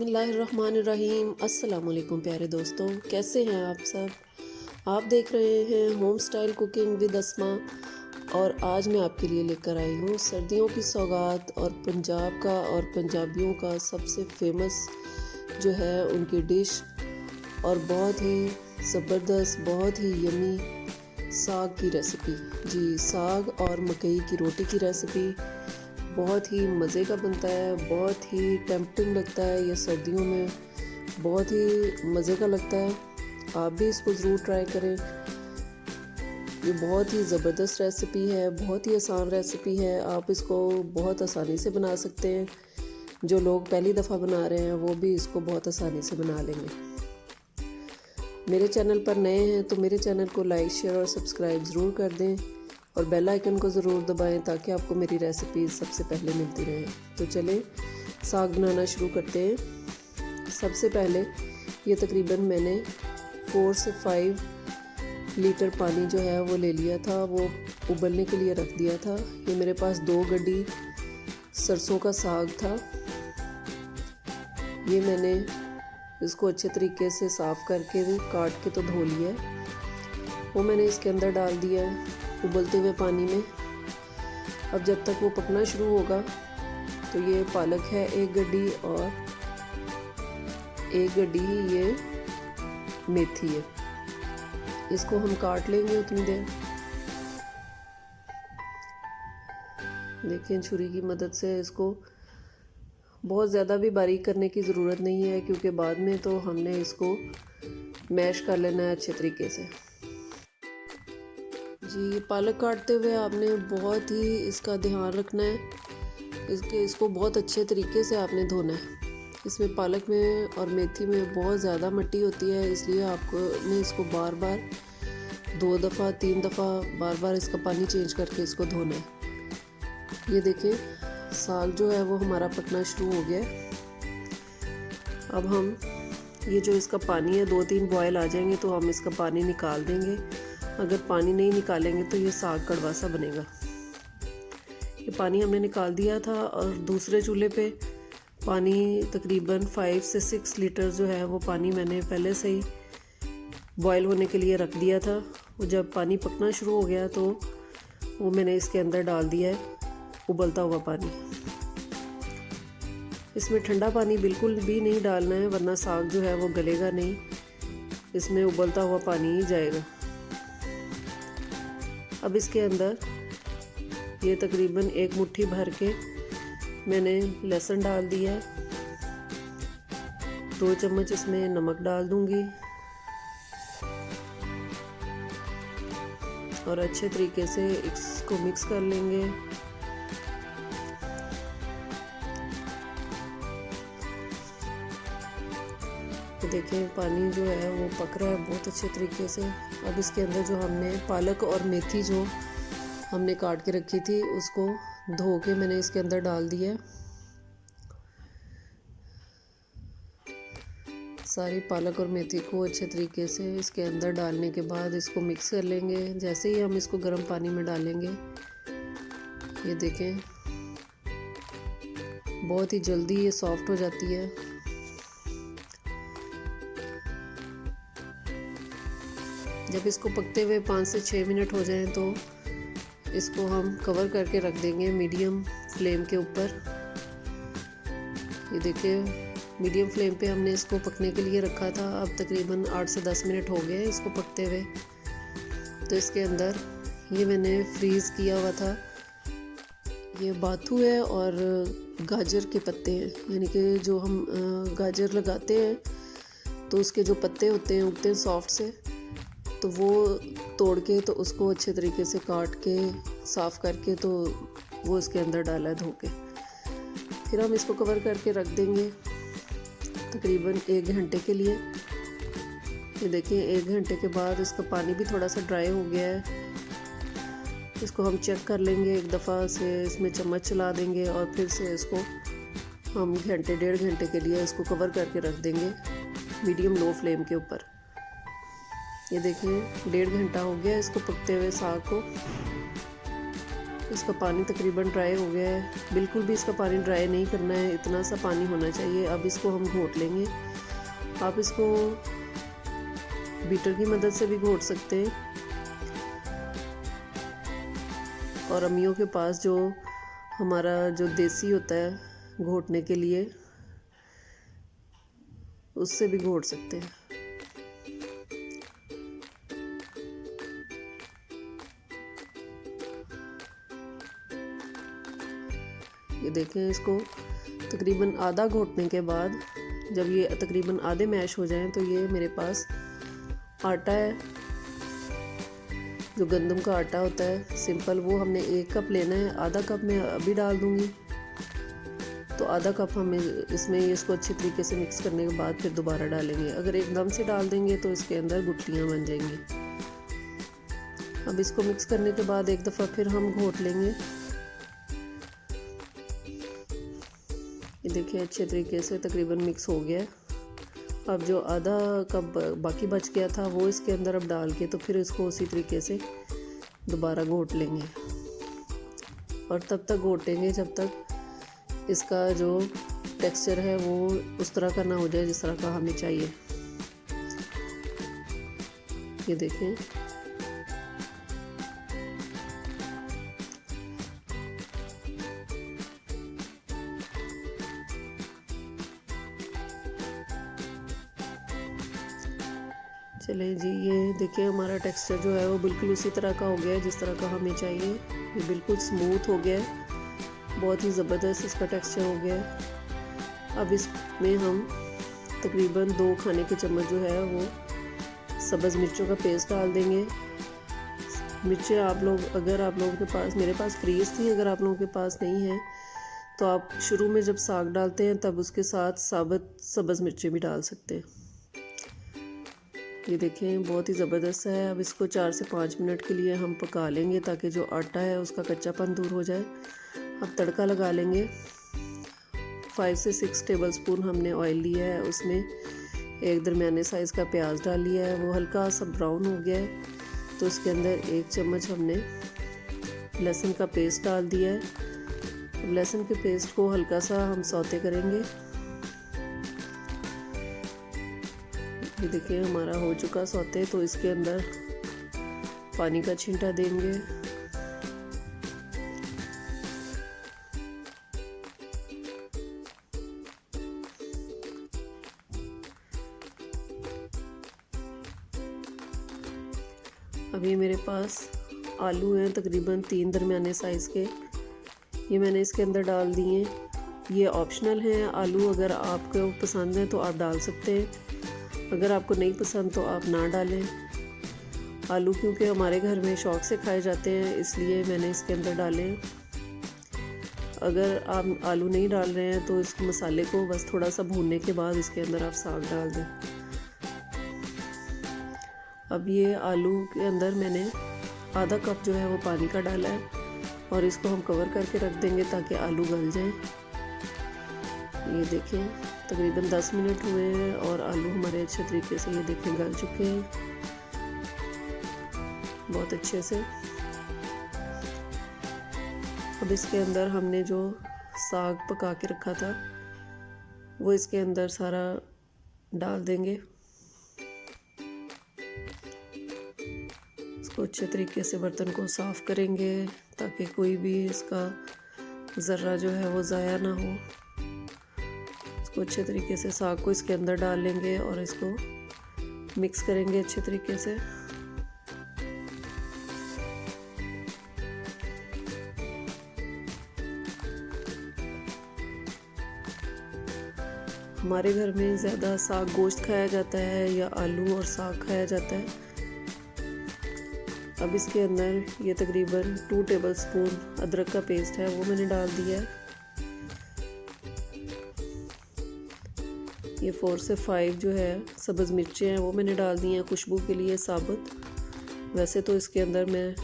बिस्मिल्लाहिर्रहमानिर्रहीम। अस्सलाम वालेकुम प्यारे दोस्तों, कैसे हैं आप सब। आप देख रहे हैं होम स्टाइल कुकिंग विद अस्मा और आज मैं आपके लिए लेकर आई हूँ सर्दियों की सौगात और पंजाब का और पंजाबियों का सबसे फेमस जो है उनकी डिश और बहुत ही ज़बरदस्त, बहुत ही यमी साग की रेसिपी। जी, साग और मकई की रोटी की रेसिपी बहुत ही मज़े का बनता है, बहुत ही टेम्पटिंग लगता है। ये सर्दियों में बहुत ही मज़े का लगता है। आप भी इसको ज़रूर ट्राई करें। ये बहुत ही ज़बरदस्त रेसिपी है, बहुत ही आसान रेसिपी है। आप इसको बहुत आसानी से बना सकते हैं। जो लोग पहली दफ़ा बना रहे हैं वो भी इसको बहुत आसानी से बना लेंगे। मेरे चैनल पर नए हैं तो मेरे चैनल को लाइक, शेयर और सब्सक्राइब ज़रूर कर दें और बेल आइकन को ज़रूर दबाएं ताकि आपको मेरी रेसिपी सबसे पहले मिलती रहे। तो चलें साग बनाना शुरू करते हैं। सबसे पहले ये तकरीबन मैंने 4 से 5 लीटर पानी जो है वो ले लिया था, वो उबलने के लिए रख दिया था। ये मेरे पास 2 गड्डी सरसों का साग था। ये मैंने इसको अच्छे तरीके से साफ़ करके काट के तो धो लिया है। वो मैंने इसके अंदर डाल दिया है उबलते हुए पानी में। अब जब तक वो पकना शुरू होगा तो ये पालक है 1 गड्डी और 1 गड्डी ही ये मेथी है। इसको हम काट लेंगे उतनी देर। देखिए छुरी की मदद से इसको बहुत ज़्यादा भी बारीक करने की ज़रूरत नहीं है क्योंकि बाद में तो हमने इसको मैश कर लेना है अच्छे तरीके से। जी, पालक काटते हुए आपने बहुत ही इसका ध्यान रखना है। इसको बहुत अच्छे तरीके से आपने धोना है। इसमें पालक में और मेथी में बहुत ज़्यादा मिट्टी होती है, इसलिए आपको ने इसको बार बार 2 दफ़ा 3 दफ़ा बार बार इसका पानी चेंज करके इसको धोना है। ये देखिए साग जो है वो हमारा पकना शुरू हो गया है। अब हम ये जो इसका पानी है 2-3 बॉयल आ जाएंगे तो हम इसका पानी निकाल देंगे। अगर पानी नहीं निकालेंगे तो ये साग कड़वा सा बनेगा। ये पानी हमने निकाल दिया था और दूसरे चूल्हे पे पानी तकरीबन 5 से 6 लीटर जो है वो पानी मैंने पहले से ही बॉयल होने के लिए रख दिया था। वो जब पानी पकना शुरू हो गया तो वो मैंने इसके अंदर डाल दिया है उबलता हुआ पानी। इसमें ठंडा पानी बिल्कुल भी नहीं डालना है वरना साग जो है वो गलेगा नहीं, इसमें उबलता हुआ पानी ही जाएगा। अब इसके अंदर ये तकरीबन 1 मुट्ठी भर के मैंने लहसुन डाल दिया है। 2 चम्मच इसमें नमक डाल दूंगी और अच्छे तरीके से इसको मिक्स कर लेंगे। देखें पानी जो है वो पक रहा है बहुत अच्छे तरीके से। अब इसके अंदर जो हमने पालक और मेथी जो हमने काट के रखी थी उसको धो के मैंने इसके अंदर डाल दिया। सारी पालक और मेथी को अच्छे तरीके से इसके अंदर डालने के बाद इसको मिक्स कर लेंगे। जैसे ही हम इसको गर्म पानी में डालेंगे ये देखें बहुत ही जल्दी ये सॉफ्ट हो जाती है। जब इसको पकते हुए 5 से 6 मिनट हो जाएं तो इसको हम कवर करके रख देंगे मीडियम फ्लेम के ऊपर। ये देखिए मीडियम फ्लेम पे हमने इसको पकने के लिए रखा था। अब तकरीबन 8 से 10 मिनट हो गए इसको पकते हुए। तो इसके अंदर ये मैंने फ्रीज़ किया हुआ था, ये बाथू है और गाजर के पत्ते हैं, यानी कि जो हम गाजर लगाते हैं तो उसके जो पत्ते होते हैं उगते हैं सॉफ्ट से, तो वो तोड़ के तो उसको अच्छे तरीके से काट के साफ़ करके तो वो इसके अंदर डाला है धो के। फिर हम इसको कवर करके रख देंगे तकरीबन 1 घंटे के लिए। ये देखिए 1 घंटे के बाद इसका पानी भी थोड़ा सा ड्राई हो गया है। इसको हम चेक कर लेंगे, एक दफ़ा से इसमें चम्मच चला देंगे और फिर से इसको हम घंटे 1.5 घंटे के लिए इसको कवर करके रख देंगे मीडियम लो फ्लेम के ऊपर। ये देखिए 1.5 घंटा हो गया इसको पकते हुए साग को। इसका पानी तकरीबन ड्राई हो गया है। बिल्कुल भी इसका पानी ड्राई नहीं करना है, इतना सा पानी होना चाहिए। अब इसको हम घोट लेंगे। आप इसको बीटर की मदद से भी घोट सकते हैं, और अम्मियों के पास जो हमारा जो देसी होता है घोटने के लिए, उससे भी घोट सकते हैं। ये देखें, इसको तकरीबन आधा घोटने के बाद जब ये तकरीबन आधे मैश हो जाएं, तो ये मेरे पास आटा है, जो गंदम का आटा होता है सिंपल, वो हमने 1 कप लेना है। आधा कप मैं अभी डाल दूंगी, तो आधा कप हम इसमें इसको अच्छी तरीके से मिक्स करने के बाद फिर दोबारा डालेंगे। अगर एकदम से डाल देंगे तो इसके अंदर गुठलियाँ बन जाएंगी। अब इसको मिक्स करने के बाद एक दफ़ा फिर हम घोट लेंगे। ये देखिए, अच्छे तरीके से तकरीबन मिक्स हो गया। अब जो आधा कप बाकी बच गया था वो इसके अंदर अब डाल के, तो फिर इसको उसी तरीके से दोबारा घोट लेंगे, और तब तक घोटेंगे जब तक इसका जो टेक्सचर है वो उस तरह का ना हो जाए जिस तरह का हमें चाहिए। ये देखें, चलें जी, ये देखिए हमारा टेक्सचर जो है वो बिल्कुल उसी तरह का हो गया है जिस तरह का हमें चाहिए। ये बिल्कुल स्मूथ हो गया है, बहुत ही ज़बरदस्त इसका टेक्सचर हो गया है। अब इसमें हम तकरीबन 2 खाने के चम्मच जो है वो सब्ज़ मिर्चों का पेस्ट डाल देंगे। मिर्चें आप लोग, अगर आप लोगों के पास, मेरे पास फ्रीज़ थी, अगर आप लोगों के पास नहीं है तो आप शुरू में जब साग डालते हैं तब उसके साथ साबुत सब्ज़ मिर्चें भी डाल सकते हैं। ये देखें, बहुत ही ज़बरदस्त है। अब इसको 4 से 5 मिनट के लिए हम पका लेंगे ताकि जो आटा है उसका कच्चापन दूर हो जाए। अब तड़का लगा लेंगे। 5 से 6 टेबलस्पून हमने ऑयल लिया है, उसमें एक दरमियाने साइज़ का प्याज डाल लिया है, वो हल्का सा ब्राउन हो गया है, तो उसके अंदर 1 चम्मच हमने लहसुन का पेस्ट डाल दिया है। अब लहसुन के पेस्ट को हल्का सा हम सौते करेंगे। ये देखिए, हमारा हो चुका सौते, तो इसके अंदर पानी का छींटा देंगे। अभी मेरे पास आलू हैं तकरीबन 3 दरमियाने साइज़ के, ये मैंने इसके अंदर डाल दिए। ये ऑप्शनल हैं आलू, अगर आपको पसंद है तो आप डाल सकते हैं, अगर आपको नहीं पसंद तो आप ना डालें। आलू क्योंकि हमारे घर में शौक़ से खाए जाते हैं, इसलिए मैंने इसके अंदर डाले। अगर आप आलू नहीं डाल रहे हैं तो इस मसाले को बस थोड़ा सा भूनने के बाद इसके अंदर आप साग डाल दें। अब ये आलू के अंदर मैंने आधा कप जो है वो पानी का डाला है, और इसको हम कवर करके रख देंगे ताकि आलू गल जाएं। ये देखें, तकरीबन 10 मिनट हुए हैं और आलू हमारे अच्छे तरीके से, ये देखें, गल चुके हैं बहुत अच्छे से। अब इसके अंदर हमने जो साग पका के रखा था वो इसके अंदर सारा डाल देंगे। इसको अच्छे तरीके से बर्तन को साफ़ करेंगे ताकि कोई भी इसका ज़र्रा जो है वो ज़ाया ना हो। इसको अच्छे तरीके से साग को इसके अंदर डाल लेंगे और इसको मिक्स करेंगे अच्छे तरीके से। हमारे घर में ज़्यादा साग गोश्त खाया जाता है या आलू और साग खाया जाता है। अब इसके अंदर ये तकरीबन 2 टेबलस्पून अदरक का पेस्ट है वो मैंने डाल दिया है। ये 4 से 5 जो है सब्ज़ मिर्चें हैं वो मैंने डाल दी हैं खुशबू के लिए साबुत। वैसे तो इसके अंदर मैं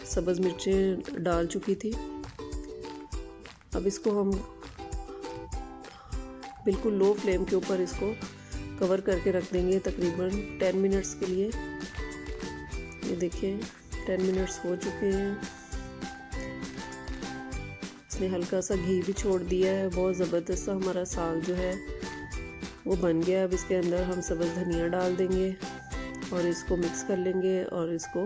सब्ज़ मिर्चें डाल चुकी थी। अब इसको हम बिल्कुल लो फ्लेम के ऊपर इसको कवर करके रख देंगे तकरीबन 10 मिनट्स के लिए। ये देखिए 10 मिनट्स हो चुके हैं। इसने हल्का सा घी भी छोड़ दिया है। बहुत ज़बरदस्त सा हमारा साग जो है वो बन गया। अब इसके अंदर हम सब्ज़ धनिया डाल देंगे और इसको मिक्स कर लेंगे और इसको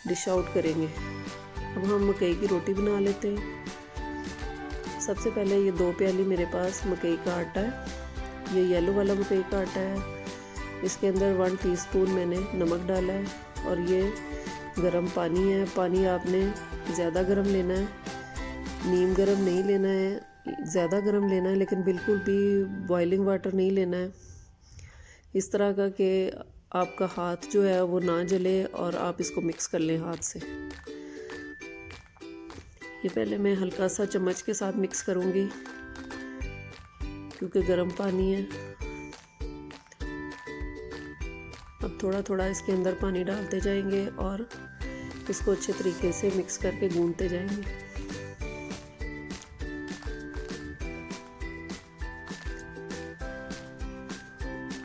डिश आउट करेंगे। अब हम मकई की रोटी बना लेते हैं। सबसे पहले ये 2 प्याली मेरे पास मकई का आटा है। ये येलो वाला मकई का आटा है। इसके अंदर 1 टीस्पून मैंने नमक डाला है और ये गरम पानी है। पानी आपने ज़्यादा गरम लेना है, नीम गरम नहीं लेना है, ज़्यादा गरम लेना है, लेकिन बिल्कुल भी बॉइलिंग वाटर नहीं लेना है। इस तरह का कि आपका हाथ जो है वो ना जले और आप इसको मिक्स कर लें हाथ से। ये पहले मैं हल्का सा चम्मच के साथ मिक्स करूँगी क्योंकि गर्म पानी है। अब थोड़ा थोड़ा इसके अंदर पानी डालते जाएंगे और इसको अच्छे तरीके से मिक्स करके गूंथते जाएंगे।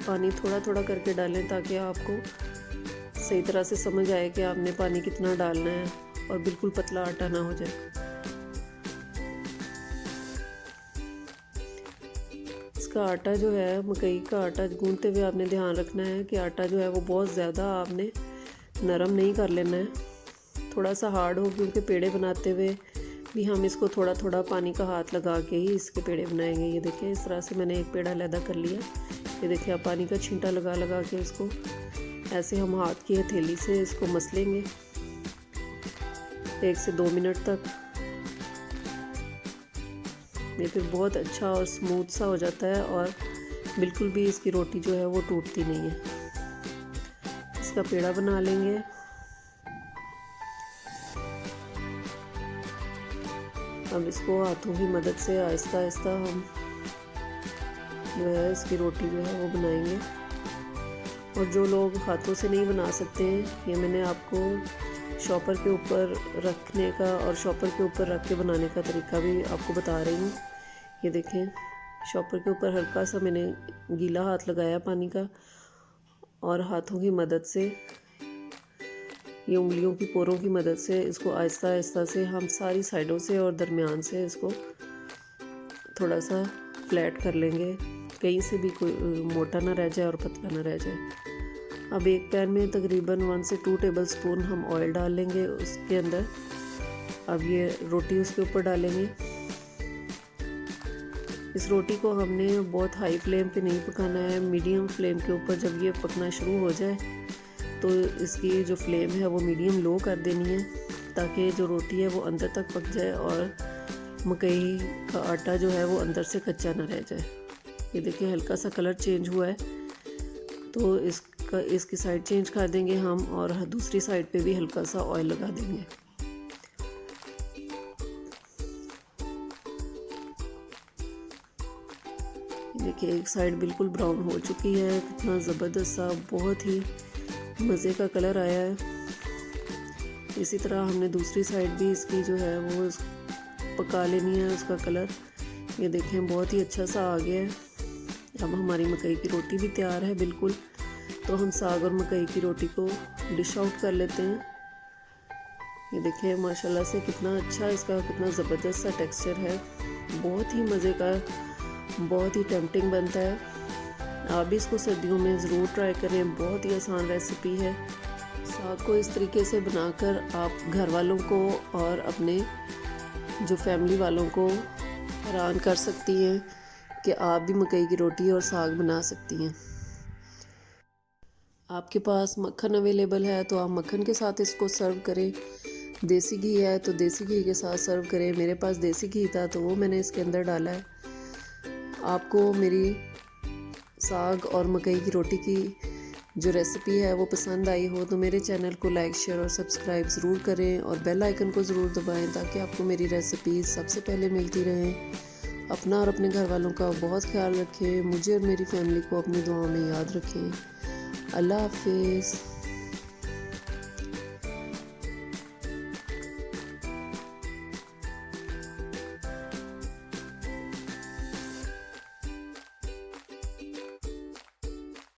पानी थोड़ा थोड़ा करके डालें ताकि आपको सही तरह से समझ आए कि आपने पानी कितना डालना है और बिल्कुल पतला आटा ना हो जाए। इसका आटा जो है, मकई का आटा गूंथते हुए आपने ध्यान रखना है कि आटा जो है वो बहुत ज़्यादा आपने नरम नहीं कर लेना है, थोड़ा सा हार्ड हो, क्योंकि पेड़े बनाते हुए भी हम इसको थोड़ा थोड़ा पानी का हाथ लगा के ही इसके पेड़े बनाएंगे। ये देखिए इस तरह से मैंने एक पेड़ा अलग कर लिया। ये देखिए आप पानी का छींटा लगा लगा के इसको ऐसे हम हाथ की हथेली से इसको मसलेंगे 1 से 2 मिनट तक। ये फिर बहुत अच्छा और स्मूथ सा हो जाता है और बिल्कुल भी इसकी रोटी जो है वो टूटती नहीं है। इसका पेड़ा बना लेंगे। अब इसको हाथों की मदद से आहिस्ता आहिस्ता हम जो है इसकी रोटी जो है वो बनाएंगे। और जो लोग हाथों से नहीं बना सकते हैं, ये मैंने आपको शॉपर के ऊपर रखने का और शॉपर के ऊपर रख के बनाने का तरीका भी आपको बता रही हूँ। ये देखें शॉपर के ऊपर हल्का सा मैंने गीला हाथ लगाया पानी का और हाथों की मदद से, ये उंगलियों की पोरों की मदद से इसको आहिस्ता आहिस्ता से हम सारी साइडों से और दरमियान से इसको थोड़ा सा फ्लैट कर लेंगे, कहीं से भी कोई मोटा ना रह जाए और पतला ना रह जाए। अब एक पैन में तकरीबन 1 से 2 टेबलस्पून हम ऑयल डाल लेंगे उसके अंदर। अब ये रोटी उसके ऊपर डालेंगे। इस रोटी को हमने बहुत हाई फ्लेम पे नहीं पकाना है, मीडियम फ्लेम के ऊपर जब ये पकना शुरू हो जाए तो इसकी जो फ्लेम है वो मीडियम लो कर देनी है, ताकि जो रोटी है वो अंदर तक पक जाए और मकई का आटा जो है वो अंदर से कच्चा ना रह जाए। ये देखिए हल्का सा कलर चेंज हुआ है तो इसकी साइड चेंज कर देंगे हम और दूसरी साइड पे भी हल्का सा ऑयल लगा देंगे। देखिए एक साइड बिल्कुल ब्राउन हो चुकी है। कितना ज़बरदस्त सा बहुत ही मज़े का कलर आया है। इसी तरह हमने दूसरी साइड भी इसकी जो है वो पका लेनी है उसका कलर। ये देखें बहुत ही अच्छा सा आ गया है। अब हमारी मकई की रोटी भी तैयार है बिल्कुल। तो हम साग और मकई की रोटी को डिश आउट कर लेते हैं। ये देखिए माशाल्लाह से कितना अच्छा इसका कितना ज़बरदस्त सा टेक्सचर है, बहुत ही मज़े का, बहुत ही टेम्पटिंग बनता है। आप भी इसको सर्दियों में ज़रूर ट्राई करें, बहुत ही आसान रेसिपी है। साग को इस तरीके से बनाकर आप घर वालों को और अपने जो फैमिली वालों को हैरान कर सकती हैं कि आप भी मकई की रोटी और साग बना सकती हैं। आपके पास मक्खन अवेलेबल है तो आप मक्खन के साथ इसको सर्व करें। देसी घी है तो देसी घी के साथ सर्व करें। मेरे पास देसी घी था तो वो मैंने इसके अंदर डाला है। आपको मेरी साग और मकई की रोटी की जो रेसिपी है वो पसंद आई हो तो मेरे चैनल को लाइक शेयर और सब्सक्राइब ज़रूर करें और बेल आइकन को ज़रूर दबाएं ताकि आपको मेरी रेसिपीज़ सबसे पहले मिलती रहें। अपना और अपने घर वालों का बहुत ख्याल रखें। मुझे और मेरी फैमिली को अपनी दुआओं में याद रखें। अल्लाह हाफिज़।